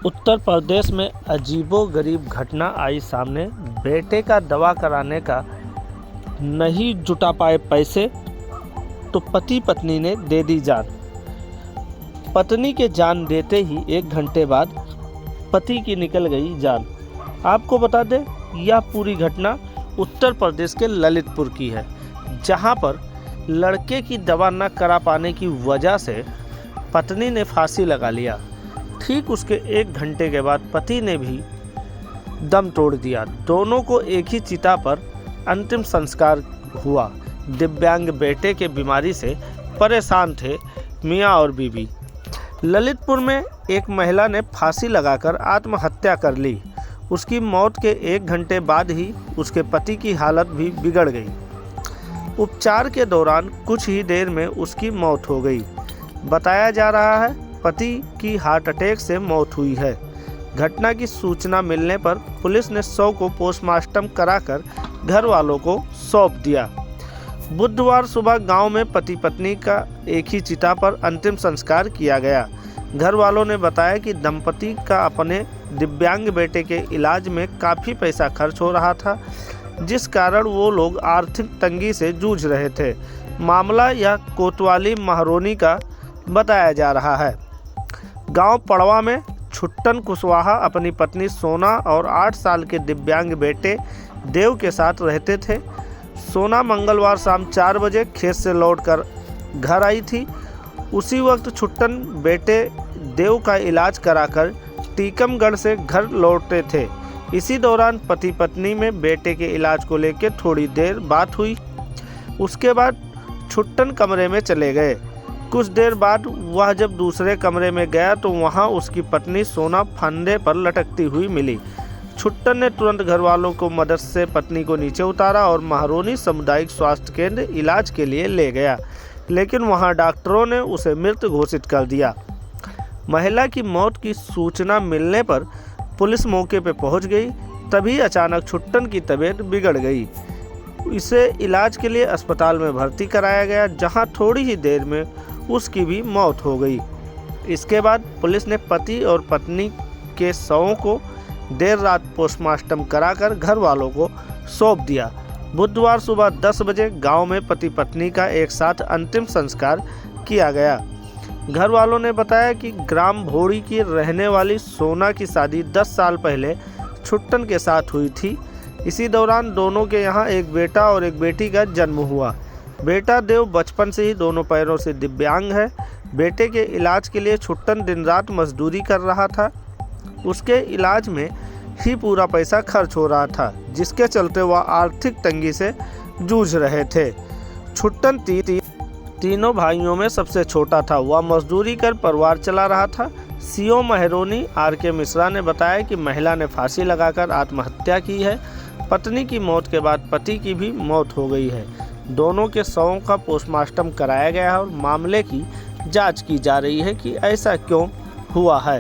उत्तर प्रदेश में अजीबोगरीब घटना आई सामने। बेटे का दवा कराने का नहीं जुटा पाए पैसे तो पति पत्नी ने दे दी जान। पत्नी के जान देते ही 1 घंटे बाद पति की निकल गई जान। आपको बता दें, यह पूरी घटना उत्तर प्रदेश के ललितपुर की है, जहां पर लड़के की दवा न करा पाने की वजह से पत्नी ने फांसी लगा लिया। ठीक उसके 1 घंटे के बाद पति ने भी दम तोड़ दिया। दोनों को एक ही चिता पर अंतिम संस्कार हुआ। दिव्यांग बेटे के बीमारी से परेशान थे मियाँ और बीवी। ललितपुर में एक महिला ने फांसी लगाकर आत्महत्या कर ली। उसकी मौत के 1 घंटे बाद ही उसके पति की हालत भी बिगड़ गई। उपचार के दौरान कुछ ही देर में उसकी मौत हो गई। बताया जा रहा है पति की हार्ट अटैक से मौत हुई है। घटना की सूचना मिलने पर पुलिस ने शव को पोस्टमार्टम कराकर घर वालों को सौंप दिया। बुधवार सुबह गांव में पति पत्नी का एक ही चिता पर अंतिम संस्कार किया गया। घर वालों ने बताया कि दंपति का अपने दिव्यांग बेटे के इलाज में काफ़ी पैसा खर्च हो रहा था, जिस कारण वो लोग आर्थिक तंगी से जूझ रहे थे। मामला यह कोतवाली महरौनी का बताया जा रहा है। गांव पड़वा में छुट्टन कुशवाहा अपनी पत्नी सोना और 8 साल के दिव्यांग बेटे देव के साथ रहते थे। सोना मंगलवार शाम 4 बजे खेत से लौटकर घर आई थी। उसी वक्त छुट्टन बेटे देव का इलाज कराकर टीकमगढ़ से घर लौटे थे। इसी दौरान पति पत्नी में बेटे के इलाज को लेकर थोड़ी देर बात हुई। उसके बाद छुट्टन कमरे में चले गए। कुछ देर बाद वह जब दूसरे कमरे में गया तो वहां उसकी पत्नी सोना फंदे पर लटकती हुई मिली। छुट्टन ने तुरंत घर वालों को मदद से पत्नी को नीचे उतारा और महरौनी सामुदायिक स्वास्थ्य केंद्र इलाज के लिए ले गया, लेकिन वहां डॉक्टरों ने उसे मृत घोषित कर दिया। महिला की मौत की सूचना मिलने पर पुलिस मौके पर पहुंच गई। तभी अचानक छुट्टन की तबीयत बिगड़ गई। इसे इलाज के लिए अस्पताल में भर्ती कराया गया, जहां थोड़ी ही देर में उसकी भी मौत हो गई। इसके बाद पुलिस ने पति और पत्नी के शवों को देर रात पोस्टमार्टम कराकर घर वालों को सौंप दिया। बुधवार सुबह 10 बजे गांव में पति पत्नी का एक साथ अंतिम संस्कार किया गया। घर वालों ने बताया कि ग्राम भोड़ी की रहने वाली सोना की शादी 10 साल पहले छुट्टन के साथ हुई थी। इसी दौरान दोनों के यहाँ एक बेटा और एक बेटी का जन्म हुआ। बेटा देव बचपन से ही दोनों पैरों से दिव्यांग है। बेटे के इलाज के लिए छुट्टन दिन रात मजदूरी कर रहा था। उसके इलाज में ही पूरा पैसा खर्च हो रहा था, जिसके चलते वह आर्थिक तंगी से जूझ रहे थे। छुट्टन तीनों भाइयों में सबसे छोटा था। वह मजदूरी कर परिवार चला रहा था। सीओ महरौनी RK मिश्रा ने बताया कि महिला ने फांसी लगाकर आत्महत्या की है। पत्नी की मौत के बाद पति की भी मौत हो गई है। दोनों के शवों का पोस्टमार्टम कराया गया है और मामले की जांच की जा रही है कि ऐसा क्यों हुआ है।